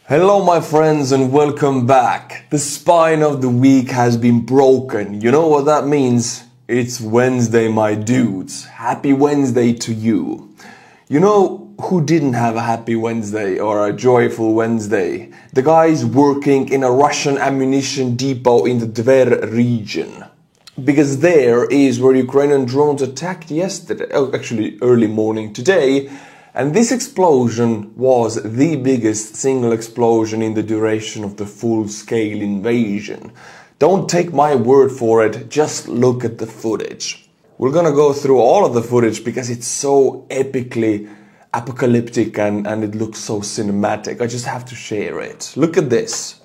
Hello my friends and welcome back. The spine of the week has been broken. You know what that means? It's Wednesday, my dudes. Happy Wednesday to you. You know who didn't have a happy Wednesday or a joyful Wednesday? The guys working in a Russian ammunition depot in the Tver region. Because there is where Ukrainian drones attacked yesterday, actually early morning today. And this explosion was the biggest single explosion in the duration of the full-scale invasion. Don't take my word for it, just look at the footage. We're gonna go through all of the footage because it's so epically apocalyptic and it looks so cinematic. I just have to share it. Look at this.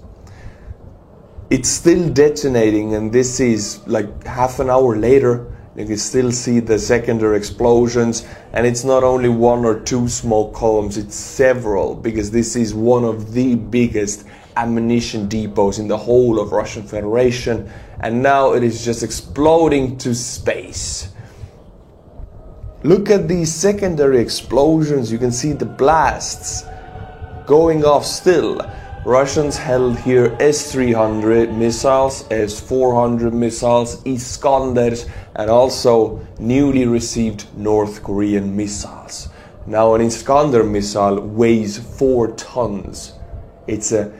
It's still detonating and this is like half an hour later. You can still see the secondary explosions, and it's not only one or two small columns, it's several, because this is one of the biggest ammunition depots in the whole of Russian Federation, and now it is just exploding to space. Look at these secondary explosions, you can see the blasts going off still. Russians held here S-300 missiles, S-400 missiles, Iskanders, and also newly received North Korean missiles. Now an Iskander missile weighs 4 tons. It's a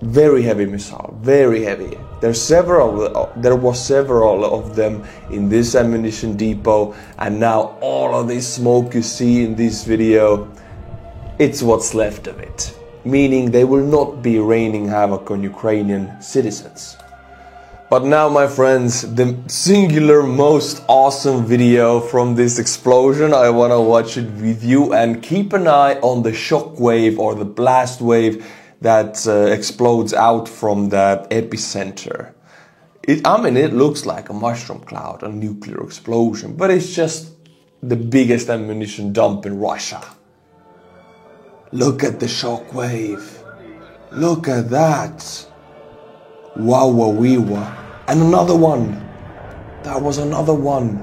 very heavy missile, very heavy. There was several of them in this ammunition depot, and now all of this smoke you see in this video, it's what's left of it. Meaning they will not be raining havoc on Ukrainian citizens. But now, my friends, the singular most awesome video from this explosion, I want to watch it with you and keep an eye on the shock wave or the blast wave that explodes out from that epicenter. It looks like a mushroom cloud, a nuclear explosion, but it's just the biggest ammunition dump in Russia. Look at the shock wave. Look at that. Wow, wow, wee, wow. And another one. That was another one.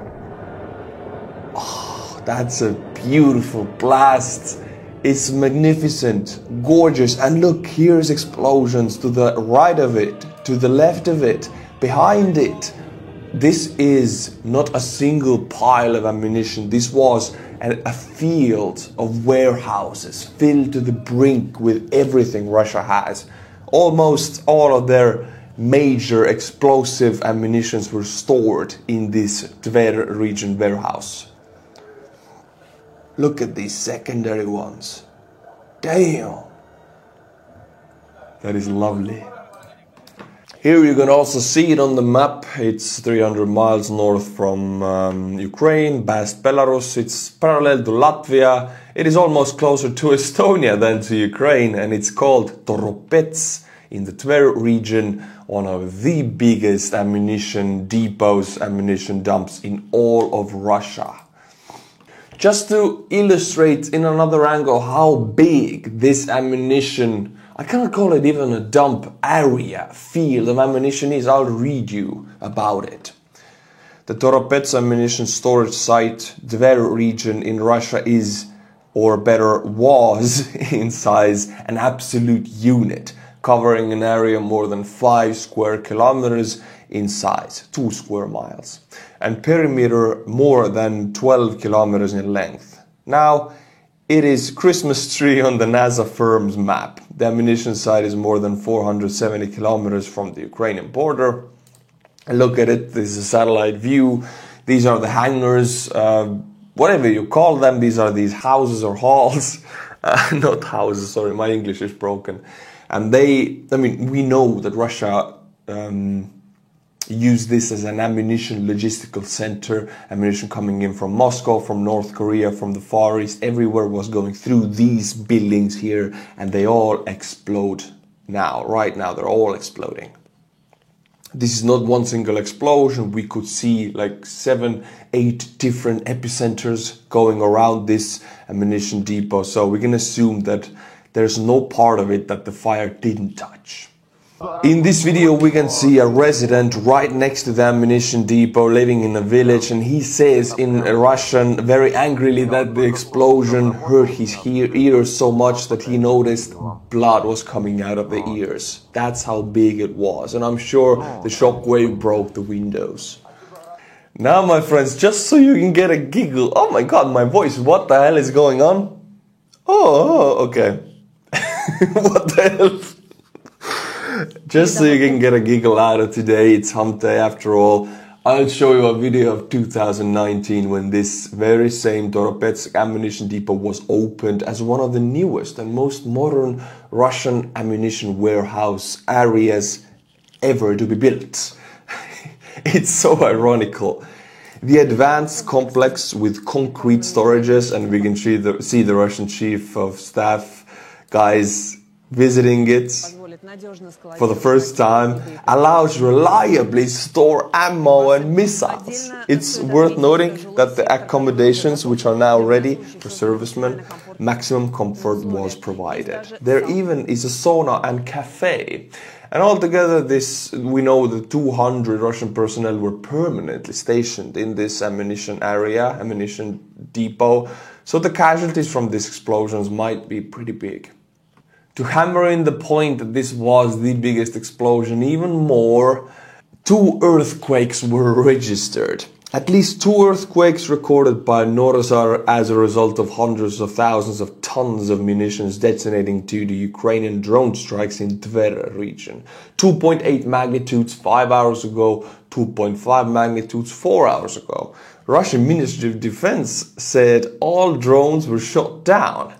Oh, that's a beautiful blast. It's magnificent, gorgeous. And look, here's explosions to the right of it, to the left of it, behind it. This is not a single pile of ammunition. This was a field of warehouses filled to the brink with everything Russia has. Almost all of their major explosive ammunitions were stored in this Tver region warehouse. Look at these secondary ones. Damn! That is lovely. Here you can also see it on the map. It's 300 miles north from Ukraine, past Belarus. It's parallel to Latvia. It is almost closer to Estonia than to Ukraine, and it's called Toropets in the Tver region, one of the biggest ammunition depots, ammunition dumps in all of Russia. Just to illustrate in another angle how big this ammunition, I cannot call it even a dump area, field of ammunition is, I'll read you about it. The Toropets ammunition storage site, Tver region in Russia is, or better was, in size, an absolute unit, covering an area more than 5 square kilometers in size, 2 square miles, and perimeter more than 12 kilometers in length. Now, it is Christmas tree on the NASA firm's map. The ammunition site is more than 470 kilometers from the Ukrainian border. And look at it, this is a satellite view. These are the hangars, whatever you call them. These are these houses or halls. Not houses, sorry, my English is broken. And we know that Russia use this as an ammunition logistical center, ammunition coming in from Moscow, from North Korea, from the Far East, everywhere was going through these buildings here, and they all explode now, right now, they're all exploding. This is not one single explosion, we could see like 7, 8 different epicenters going around this ammunition depot, so we can assume that there's no part of it that the fire didn't touch. In this video we can see a resident right next to the ammunition depot living in a village, and he says in Russian very angrily that the explosion hurt his ears so much that he noticed blood was coming out of the ears. That's how big it was, and I'm sure the shockwave broke the windows. Now my friends, just so you can get a giggle, oh my god, my voice, what the hell is going on? Oh okay. What the hell? Just so you can get a giggle out of today, it's hump day after all. I'll show you a video of 2019 when this very same Toropetsk ammunition depot was opened as one of the newest and most modern Russian ammunition warehouse areas ever to be built. It's so ironical. The advanced complex with concrete storages, and we can see the Russian chief of staff guys visiting it for the first time, allows reliably store ammo and missiles. It's worth noting that the accommodations, which are now ready for servicemen, maximum comfort was provided. There even is a sauna and cafe. And altogether, we know that 200 Russian personnel were permanently stationed in this ammunition depot, so the casualties from these explosions might be pretty big. To hammer in the point that this was the biggest explosion even more, 2 earthquakes were registered. At least 2 earthquakes recorded by Norsar as a result of hundreds of thousands of tons of munitions detonating to the Ukrainian drone strikes in Tver region. 2.8 magnitudes 5 hours ago, 2.5 magnitudes 4 hours ago. Russian Ministry of Defense said all drones were shot down.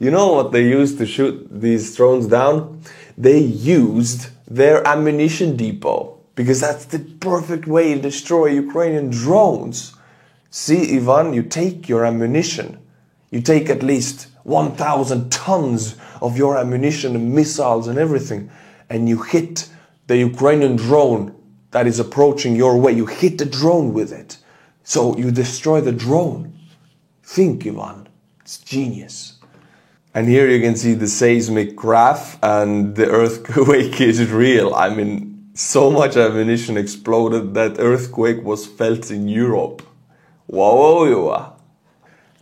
You know what they used to shoot these drones down? They used their ammunition depot. Because that's the perfect way to destroy Ukrainian drones. See, Ivan, you take your ammunition. You take at least 1,000 tons of your ammunition and missiles and everything. And you hit the Ukrainian drone that is approaching your way. You hit the drone with it. So you destroy the drone. Think, Ivan. It's genius. And here you can see the seismic graph, and the earthquake is real. I mean, so much ammunition exploded that earthquake was felt in Europe. Wow.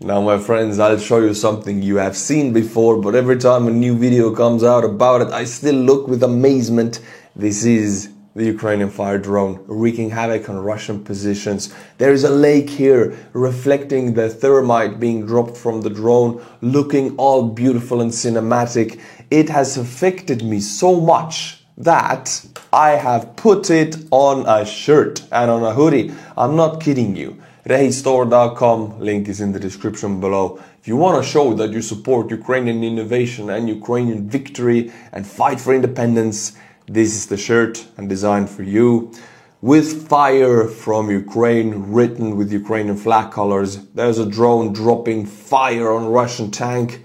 Now my friends, I'll show you something you have seen before, but every time a new video comes out about it, I still look with amazement. This is the Ukrainian fire drone wreaking havoc on Russian positions. There is a lake here reflecting the thermite being dropped from the drone, looking all beautiful and cinematic. It has affected me so much that I have put it on a shirt and on a hoodie. I'm not kidding you. Rehistore.com, link is in the description below. If you want to show that you support Ukrainian innovation and Ukrainian victory and fight for independence, this is the shirt and designed for you. With fire from Ukraine written with Ukrainian flag colors. There's a drone dropping fire on a Russian tank.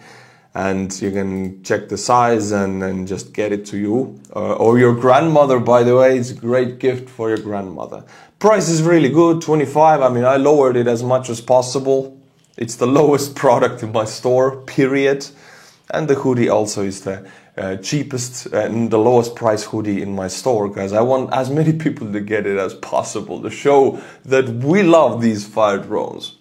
And you can check the size and just get it to you. Or your grandmother, by the way. It's a great gift for your grandmother. Price is really good, 25. I mean, I lowered it as much as possible. It's the lowest product in my store, period. And the hoodie also is the cheapest and the lowest price hoodie in my store, because I want as many people to get it as possible to show that we love these fire drones.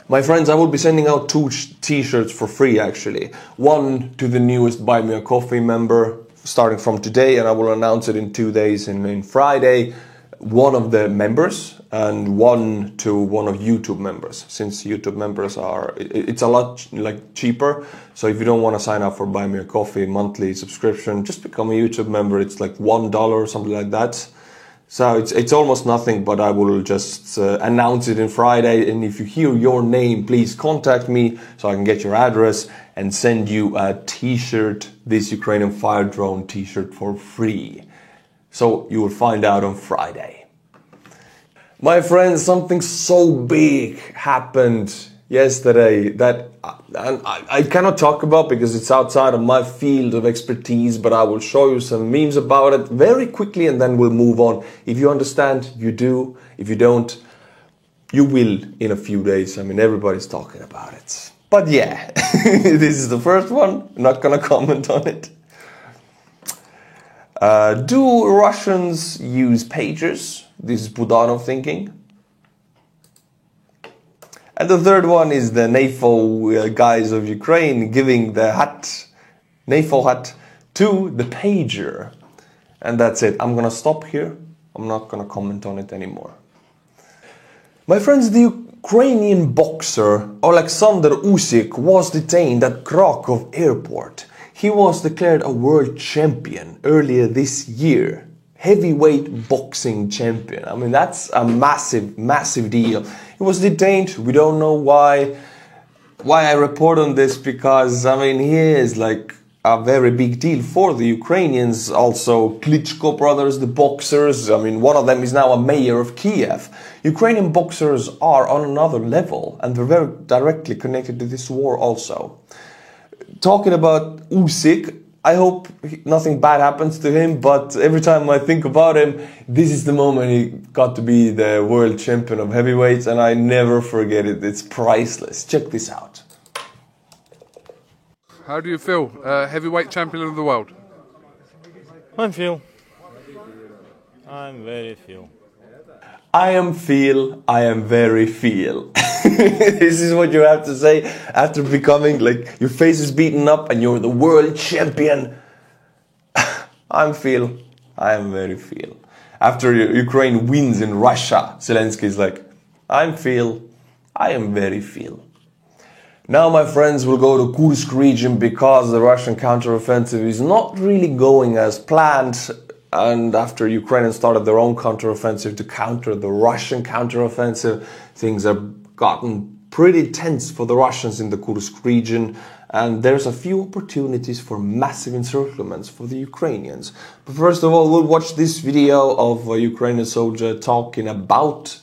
My friends, I will be sending out 2 t-shirts for free actually. One to the newest Buy Me a Coffee member starting from today, and I will announce it in 2 days in Friday. One of the members and one to one of YouTube members, since YouTube members it's a lot cheaper. So if you don't want to sign up for Buy Me a Coffee monthly subscription, just become a YouTube member. It's like $1 or something like that. So it's almost nothing, but I will just announce it on Friday. And if you hear your name, please contact me so I can get your address and send you a t-shirt, this Ukrainian fire drone t-shirt for free. So you will find out on Friday. My friends, something so big happened yesterday that I cannot talk about because it's outside of my field of expertise, but I will show you some memes about it very quickly and then we'll move on. If you understand, you do. If you don't, you will in a few days. I mean, everybody's talking about it. But yeah, this is the first one. I'm not gonna comment on it. Do Russians use pagers? This is Budanov thinking. And the third one is the NAFO guys of Ukraine giving the NAFO hat to the pager. And that's it. I'm gonna stop here. I'm not gonna comment on it anymore. My friends, the Ukrainian boxer Alexander Usyk was detained at Krakow airport. He was declared a world champion earlier this year. Heavyweight boxing champion. I mean, that's a massive, massive deal. He was detained. We don't know why. Why I report on this, because, I mean, he is like a very big deal for the Ukrainians. Also, Klitschko brothers, the boxers. I mean, one of them is now a mayor of Kiev. Ukrainian boxers are on another level, and they're very directly connected to this war also. Talking about Usyk, I hope nothing bad happens to him, but every time I think about him, this is the moment he got to be the world champion of heavyweights, and I never forget it. It's priceless. Check this out. How do you feel, heavyweight champion of the world? I'm very feel. I am very feel. This is what you have to say after becoming, like, your face is beaten up and you're the world champion. I am very feel. After Ukraine wins in Russia, Zelensky is like, I am very feel. Now, my friends, we'll go to Kursk region because the Russian counteroffensive is not really going as planned. And after Ukrainians started their own counteroffensive to counter the Russian counteroffensive, things have gotten pretty tense for the Russians in the Kursk region. And there's a few opportunities for massive encirclements for the Ukrainians. But first of all, we'll watch this video of a Ukrainian soldier talking about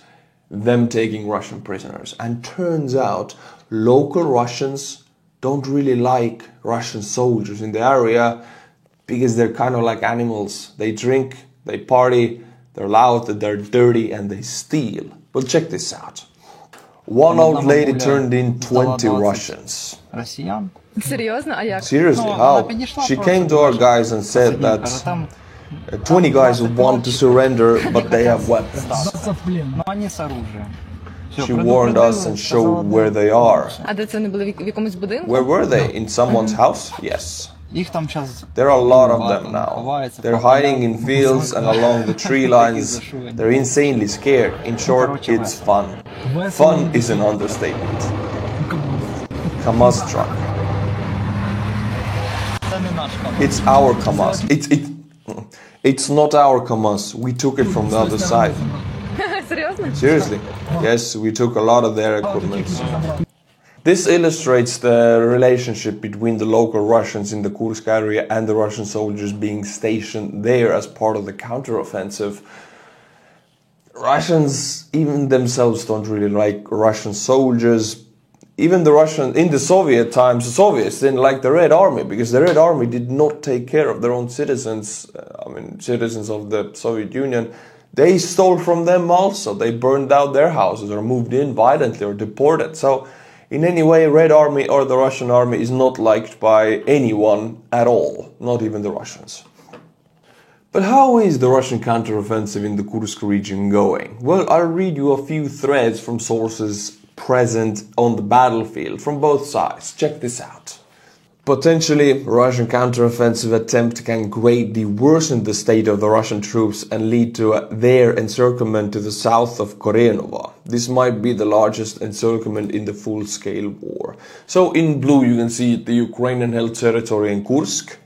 them taking Russian prisoners. And turns out local Russians don't really like Russian soldiers in the area because they're kind of like animals. They drink, they party, they're loud, they're dirty, and they steal. Well, check this out. One old lady turned in 20 Russians. Seriously, how? She came to our guys and said that 20 guys would want to surrender, but they have weapons. She warned us and showed where they are. Where were they? In someone's house? Yes. There are a lot of them now. They're hiding in fields and along the tree lines. They're insanely scared. In short, it's fun. Fun is an understatement. KAMAZ truck. It's our KAMAZ. It's not our KAMAZ. We took it from the other side. Seriously. Yes, we took a lot of their equipment. This illustrates the relationship between the local Russians in the Kursk area and the Russian soldiers being stationed there as part of the counteroffensive. Russians, even themselves, don't really like Russian soldiers. Even the Russians, in the Soviet times, the Soviets didn't like the Red Army because the Red Army did not take care of their own citizens, citizens of the Soviet Union. They stole from them also. They burned out their houses or moved in violently or deported. So, in any way, Red Army or the Russian army is not liked by anyone at all, not even the Russians. But how is the Russian counteroffensive in the Kursk region going? Well, I'll read you a few threads from sources present on the battlefield from both sides. Check this out. Potentially, Russian counteroffensive attempt can greatly worsen the state of the Russian troops and lead to their encirclement to the south of Korenova. This might be the largest encirclement in the full-scale war. So in blue you can see the Ukrainian-held territory in Kursk,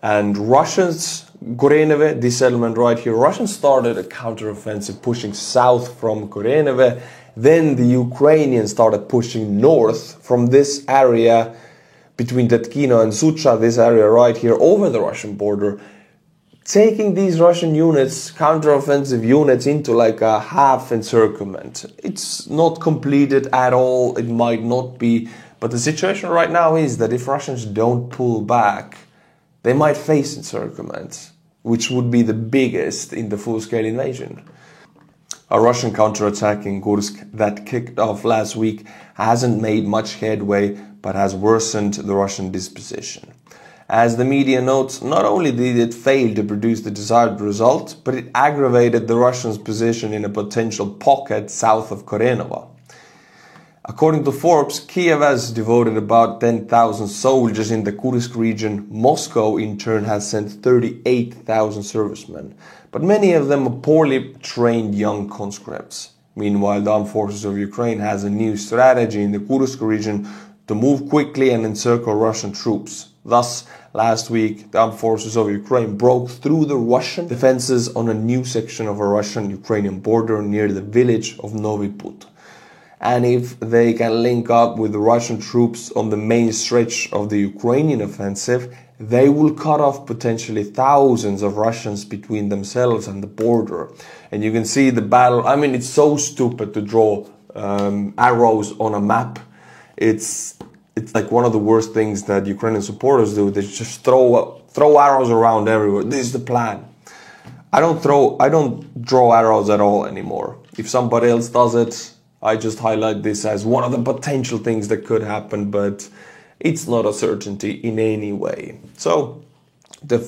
and Russians, Koreneve, this element right here, Russians started a counteroffensive pushing south from Koreneve, then the Ukrainians started pushing north from this area between Tetkino and Sucha, this area right here, over the Russian border, taking these Russian units, counteroffensive units, into like a half encirclement. It's not completed at all, it might not be, but the situation right now is that if Russians don't pull back, they might face encirclement, which would be the biggest in the full-scale invasion. A Russian counterattack in Kursk that kicked off last week hasn't made much headway, but has worsened the Russian disposition. As the media notes, not only did it fail to produce the desired result, but it aggravated the Russians' position in a potential pocket south of Korenova. According to Forbes, Kiev has devoted about 10,000 soldiers in the Kursk region. Moscow, in turn, has sent 38,000 servicemen, but many of them are poorly trained young conscripts. Meanwhile, the armed forces of Ukraine has a new strategy in the Kursk region to move quickly and encircle Russian troops. Thus, last week, the armed forces of Ukraine broke through the Russian defenses on a new section of a Russian-Ukrainian border near the village of Novy Put. And if they can link up with the Russian troops on the main stretch of the Ukrainian offensive, they will cut off potentially thousands of Russians between themselves and the border. And you can see the battle. I mean, it's so stupid to draw arrows on a map. It's like one of the worst things that Ukrainian supporters do. They just throw arrows around everywhere. This is the plan. I don't draw arrows at all anymore. If somebody else does it, I just highlight this as one of the potential things that could happen, but it's not a certainty in any way. So the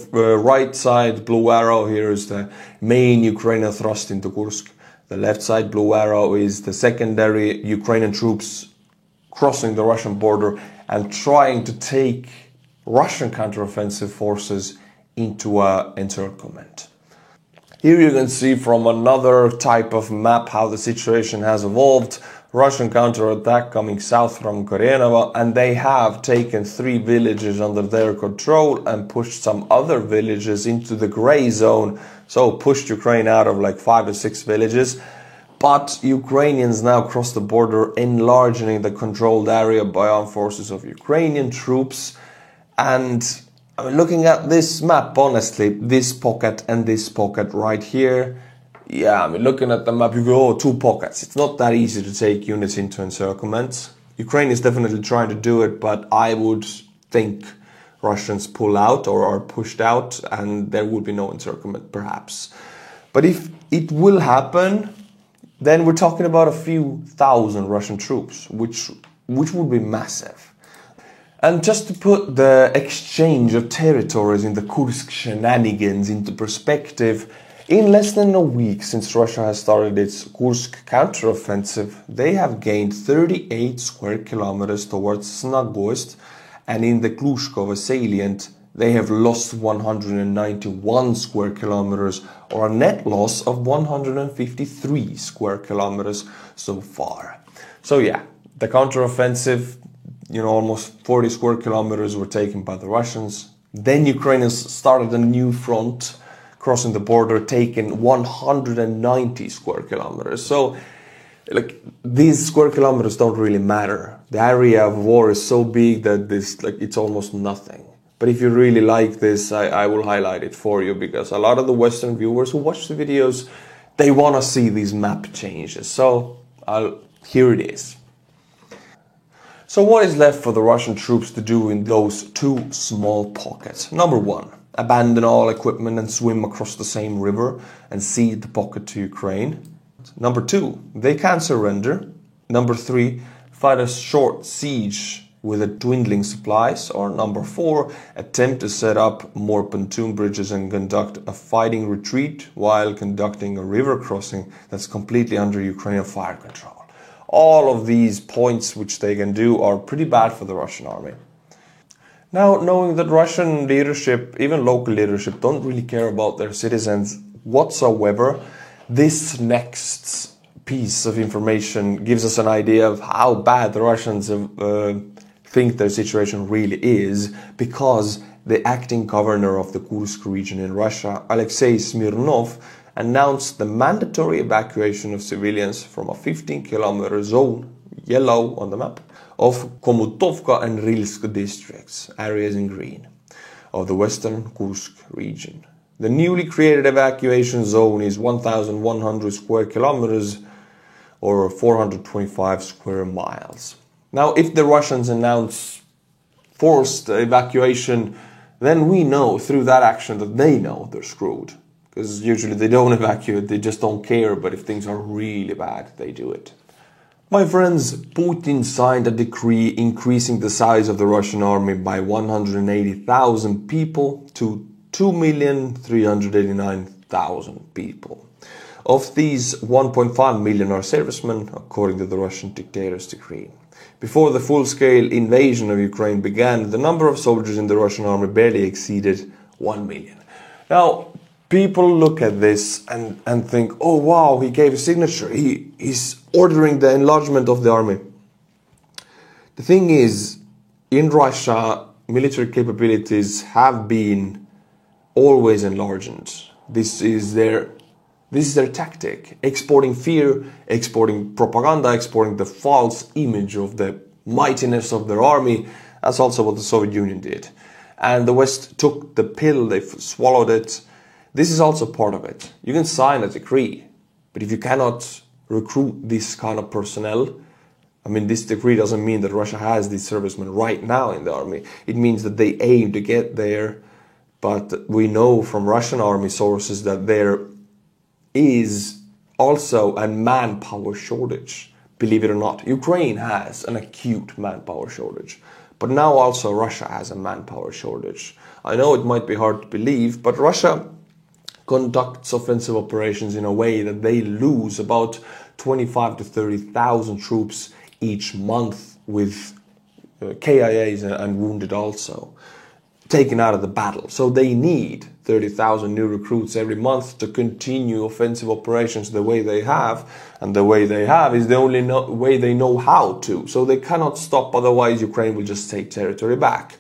right side blue arrow here is the main Ukrainian thrust into Kursk. The left side blue arrow is the secondary Ukrainian troops crossing the Russian border and trying to take Russian counteroffensive forces into an encirclement. Here you can see from another type of map how the situation has evolved. Russian counterattack coming south from Korenova, and they have taken 3 villages under their control and pushed some other villages into the gray zone. So pushed Ukraine out of like 5 or 6 villages. But Ukrainians now cross the border, enlarging the controlled area by armed forces of Ukrainian troops. And I mean, looking at this map, honestly, this pocket and this pocket right here, yeah, I mean, looking at the map, you go, oh, 2 pockets. It's not that easy to take units into encirclements. Ukraine is definitely trying to do it, but I would think Russians pull out or are pushed out, and there will be no encirclement, perhaps. But if it will happen, then we're talking about a few thousand Russian troops, which would be massive. And just to put the exchange of territories in the Kursk shenanigans into perspective, in less than a week since Russia has started its Kursk counteroffensive, they have gained 38 square kilometers towards Snagost, and in the Glushkova salient, they have lost 191 square kilometers, or a net loss of 153 square kilometers so far. So yeah, the counteroffensive, almost 40 square kilometers were taken by the Russians. Then Ukrainians started a new front, crossing the border, taking 190 square kilometers. So, these square kilometers don't really matter. The area of war is so big that it's almost nothing. But if you really like this, I will highlight it for you, because a lot of the Western viewers who watch the videos, they want to see these map changes. So, here it is. So what is left for the Russian troops to do in those 2 small pockets? Number 1, abandon all equipment and swim across the same river and cede the pocket to Ukraine. Number 2, they can surrender. Number 3, fight a short siege with a dwindling supplies. Or number 4, attempt to set up more pontoon bridges and conduct a fighting retreat while conducting a river crossing that's completely under Ukrainian fire control. All of these points which they can do are pretty bad for the Russian army. Now, knowing that Russian leadership, even local leadership, don't really care about their citizens whatsoever, this next piece of information gives us an idea of how bad the Russians think their situation really is, because the acting governor of the Kursk region in Russia, Alexei Smirnov, announced the mandatory evacuation of civilians from a 15-kilometer zone, yellow on the map, of Komutovka and Rylsk districts, areas in green, of the western Kursk region. The newly created evacuation zone is 1,100 square kilometers, or 425 square miles. Now, if the Russians announce forced evacuation, then we know through that action that they know they're screwed. Because usually they don't evacuate, they just don't care, but if things are really bad, they do it. My friends, Putin signed a decree increasing the size of the Russian army by 180,000 people to 2,389,000 people. Of these, 1.5 million are servicemen, according to the Russian dictator's decree. Before the full-scale invasion of Ukraine began, the number of soldiers in the Russian army barely exceeded 1 million. Now, people look at this and think, oh wow, he gave a signature, he's ordering the enlargement of the army. The thing is, in Russia, military capabilities have been always enlarged. This is their tactic, exporting fear, exporting propaganda, exporting the false image of the mightiness of their army. That's also what the Soviet Union did. And the West took the pill, they swallowed it. This is also part of it. You can sign a decree, but if you cannot recruit this kind of personnel, I mean, this decree doesn't mean that Russia has these servicemen right now in the army. It means that they aim to get there, but we know from Russian army sources that there is also a manpower shortage. Believe it or not, Ukraine has an acute manpower shortage, but now also Russia has a manpower shortage. I know it might be hard to believe, but Russia conducts offensive operations in a way that they lose about 25 to 30,000 troops each month, with KIAs and wounded also taken out of the battle. So they need 30,000 new recruits every month to continue offensive operations the way they have, and the way they have is the only way they know how to. So they cannot stop, otherwise Ukraine will just take territory back.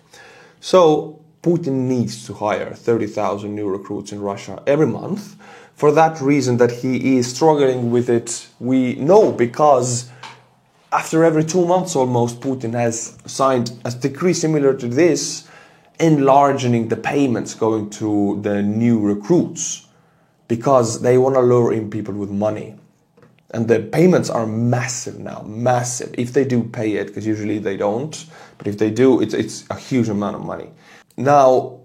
So Putin needs to hire 30,000 new recruits in Russia every month. For that reason that he is struggling with it, we know, because after every 2 months almost, Putin has signed a decree similar to this, enlarging the payments going to the new recruits, because they want to lure in people with money. And the payments are massive now, massive. If they do pay it, because usually they don't, but if they do, it's a huge amount of money. Now,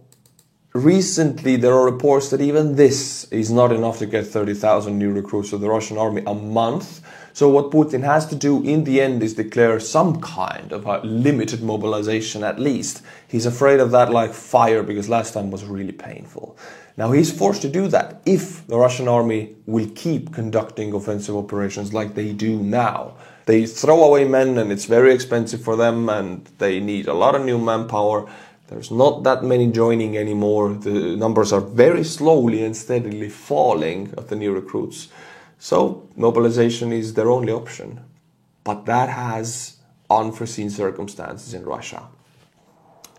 recently there are reports that even this is not enough to get 30,000 new recruits to the Russian army a month. So what Putin has to do in the end is declare some kind of a limited mobilization at least. He's afraid of that like fire, because last time was really painful. Now he's forced to do that if the Russian army will keep conducting offensive operations like they do now. They throw away men and it's very expensive for them, and they need a lot of new manpower. There's not that many joining anymore. The numbers are very slowly and steadily falling of the new recruits. So mobilization is their only option. But that has unforeseen circumstances in Russia.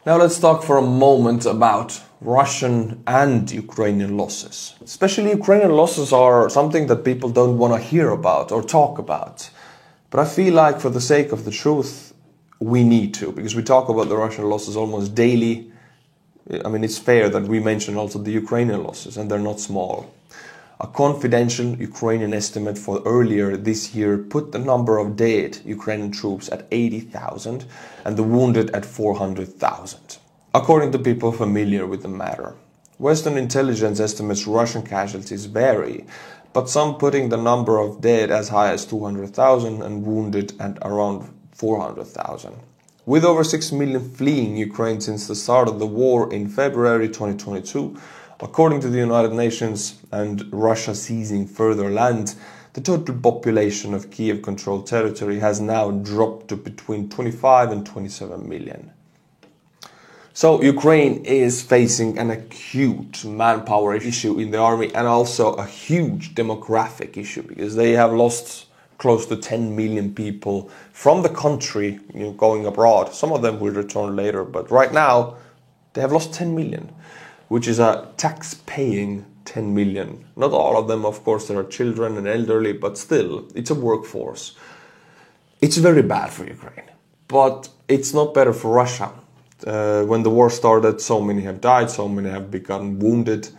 Now let's talk for a moment about Russian and Ukrainian losses. Especially Ukrainian losses are something that people don't want to hear about or talk about. But I feel like for the sake of the truth, we need to, because we talk about the Russian losses almost daily. I mean, it's fair that we mention also the Ukrainian losses, and they're not small. A confidential Ukrainian estimate for earlier this year put the number of dead Ukrainian troops at 80,000 and the wounded at 400,000, according to people familiar with the matter. Western intelligence estimates Russian casualties vary, but some putting the number of dead as high as 200,000 and wounded at around 400,000. With over 6 million fleeing Ukraine since the start of the war in February 2022, according to the United Nations, and Russia seizing further land, the total population of Kiev-controlled territory has now dropped to between 25 and 27 million. So Ukraine is facing an acute manpower issue in the army, and also a huge demographic issue, because they have lost close to 10 million people from the country, going abroad. Some of them will return later, but right now they have lost 10 million, which is a tax-paying 10 million. Not all of them, of course, there are children and elderly, but still, it's a workforce. It's very bad for Ukraine, but it's not better for Russia. When the war started, so many have died, so many have become wounded,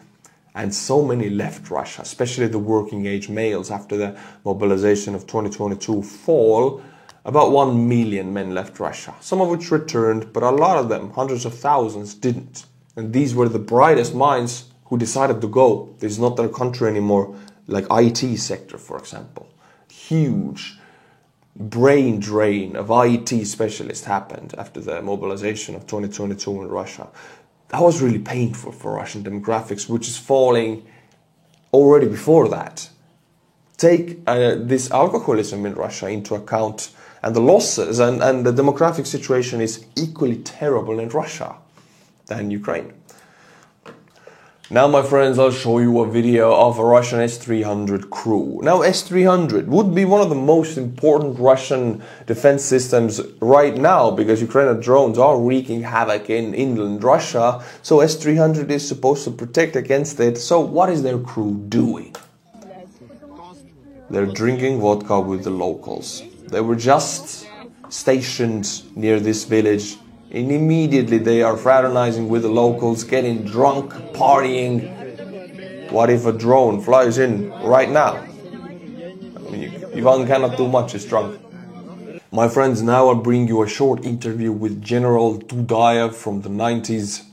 and so many left Russia, especially the working age males. After the mobilization of 2022 fall, about 1 million men left Russia, some of which returned, but a lot of them, hundreds of thousands, didn't. And these were the brightest minds who decided to go. This is not their country anymore, like IT sector, for example. Huge brain drain of IT specialists happened after the mobilization of 2022 in Russia. That was really painful for Russian demographics, which is falling already before that. Take this alcoholism in Russia into account, and the losses and the demographic situation is equally terrible in Russia than Ukraine. Now, my friends, I'll show you a video of a Russian S-300 crew. Now, S-300 would be one of the most important Russian defense systems right now because Ukrainian drones are wreaking havoc in inland Russia. So S-300 is supposed to protect against it. So what is their crew doing? They're drinking vodka with the locals. They were just stationed near this village. And immediately they are fraternizing with the locals, getting drunk, partying. What if a drone flies in right now? I mean, Ivan cannot do much, he's drunk. My friends, now I'll bring you a short interview with General Dudayev from the 90s.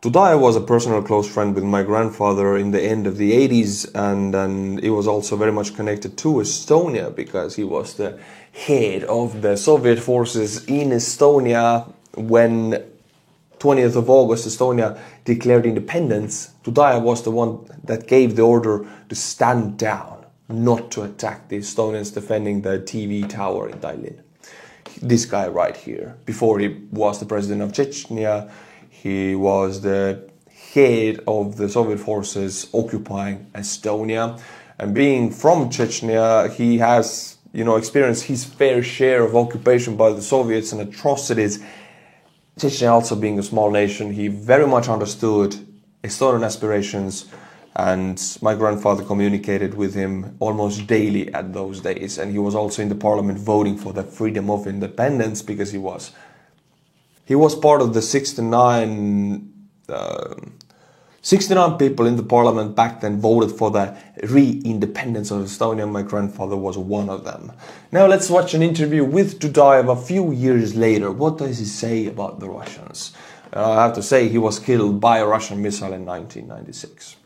Dudayev was a personal close friend with my grandfather in the end of the 80s, and he was also very much connected to Estonia because he was the head of the Soviet forces in Estonia. When 20th of August Estonia declared independence, Dudayev was the one that gave the order to stand down, not to attack the Estonians defending the TV tower in Tallinn. This guy right here, before he was the president of Chechnya, he was the head of the Soviet forces occupying Estonia. And being from Chechnya, he has, experienced his fair share of occupation by the Soviets and atrocities. Chechnya also being a small nation, he very much understood Estonian aspirations, and my grandfather communicated with him almost daily at those days. And he was also in the parliament voting for the freedom of independence because he was part of the 69 people in the parliament back then voted for the re-independence of Estonia. My grandfather was one of them. Now let's watch an interview with Dudayev a few years later. What does he say about the Russians? I have to say he was killed by a Russian missile in 1996.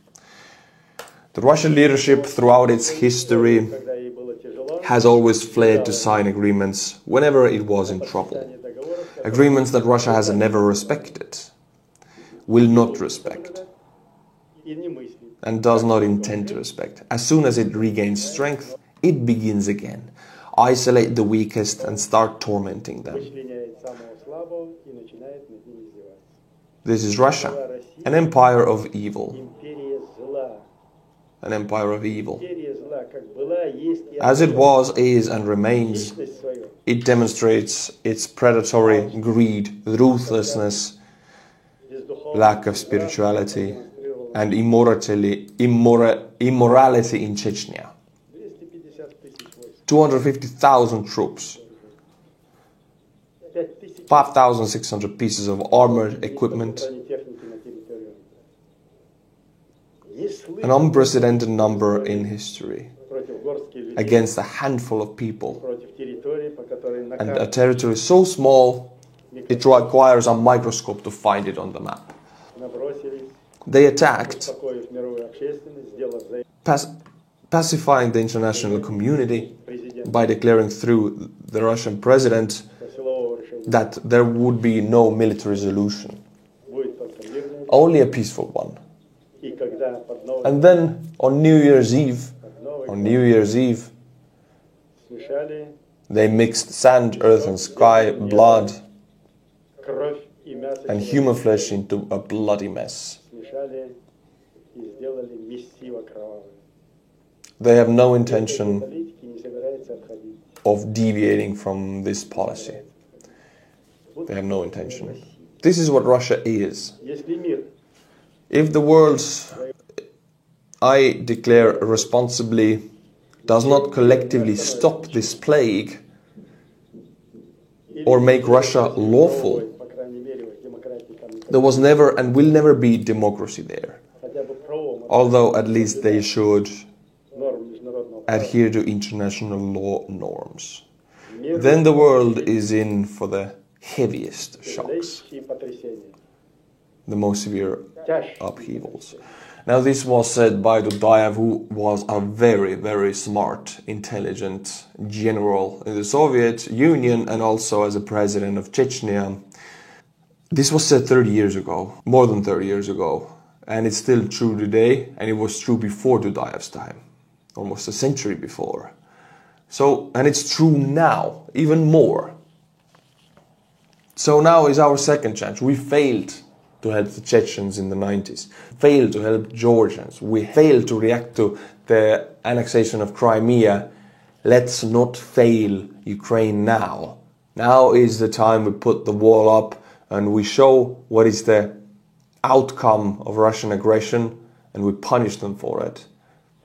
The Russian leadership throughout its history has always fled to sign agreements whenever it was in trouble. Agreements that Russia has never respected, will not respect, and does not intend to respect. As soon as it regains strength, it begins again. Isolate the weakest and start tormenting them. This is Russia, an empire of evil. An empire of evil. As it was, is, and remains, it demonstrates its predatory greed, ruthlessness, lack of spirituality, and immorality in Chechnya. 250,000 troops, 5,600 pieces of armored equipment, an unprecedented number in history, against a handful of people, and a territory so small it requires a microscope to find it on the map. They attacked, pacifying the international community by declaring through the Russian president that there would be no military solution, only a peaceful one. And then on New Year's Eve, they mixed sand, earth and sky, blood and human flesh into a bloody mess. They have no intention of deviating from this policy. They have no intention. This is what Russia is. If the world, I declare responsibly, does not collectively stop this plague or make Russia lawful, there was never and will never be democracy there. Although at least they should adhere to international law norms. Then the world is in for the heaviest shocks, the most severe upheavals. Now this was said by Dudayev, who was a very, very smart, intelligent general in the Soviet Union and also as a president of Chechnya. This was said 30 years ago, more than 30 years ago, and it's still true today, and it was true before Dudayev's time, almost a century before. So, and it's true now, even more. So now is our second chance. We failed to help the Chechens in the 90s, failed to help Georgians, we failed to react to the annexation of Crimea. Let's not fail Ukraine now. Now is the time we put the wall up and we show what is the outcome of Russian aggression and we punish them for it.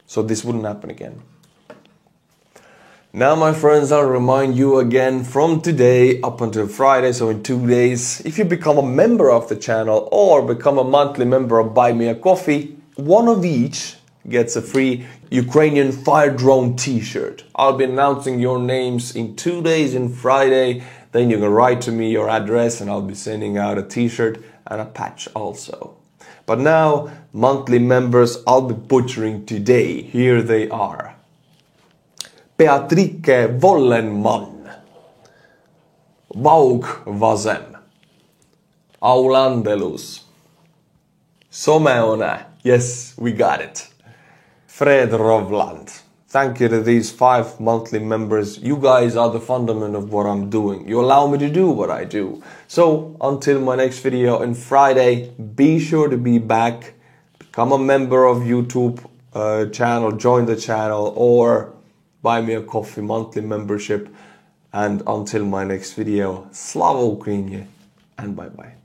So this wouldn't happen again. Now, my friends, I'll remind you again from today up until Friday, so in 2 days, if you become a member of the channel or become a monthly member of Buy Me a Coffee, one of each gets a free Ukrainian fire drone t-shirt. I'll be announcing your names in 2 days in Friday. Then you can write to me your address and I'll be sending out a t-shirt and a patch also. But now, monthly members, I'll be butchering today. Here they are. Beatrike Vollenman, Vaugvazem, Aulandelus, Someone, yes, we got it, Fred Rovland. Thank you to these 5 monthly members. You guys are the fundament of what I'm doing. You allow me to do what I do. So, until my next video on Friday, be sure to be back, become a member of YouTube channel, join the channel, or Buy Me a Coffee monthly membership. And until my next video, Slava Ukraini and bye bye.